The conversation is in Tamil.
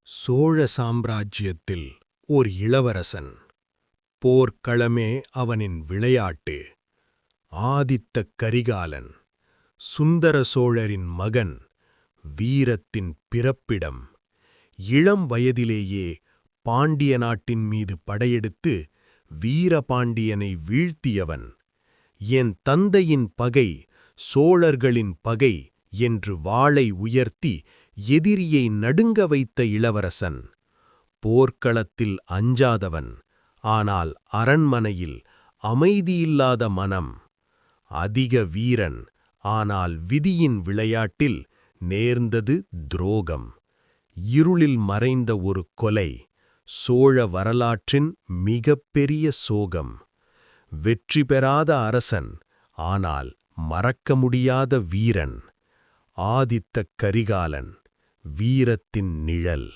சோழ சாம்ராஜ்யத்தில் ஓர் இளவரசன். போர்க்களமே அவனின் விளையாட்டு. ஆதித்த கரிகாலன், சுந்தர சோழரின் மகன், வீரத்தின் பிறப்பிடம். இளம் வயதிலேயே பாண்டிய நாட்டின் மீது படையெடுத்து வீரபாண்டியனை வீழ்த்தியவன். என் தந்தையின் பகை சோழர்களின் பகை என்று வாளை உயர்த்தி எதிரியை நடுங்க வைத்த இளவரசன். போர்க்களத்தில் அஞ்சாதவன், ஆனால் அரண்மனையில் அமைதியில்லாத மனம். அதிக வீரன், ஆனால் விதியின் விளையாட்டில் நேர்ந்தது துரோகம். இருளில் மறைந்த ஒரு கொலை, சோழ வரலாற்றின் மிகப்பெரிய சோகம். வெற்றி பெறாத அரசன், ஆனால் மறக்க முடியாத வீரன். ஆதித்த கரிகாலன், வீரத்தின் நிழல்.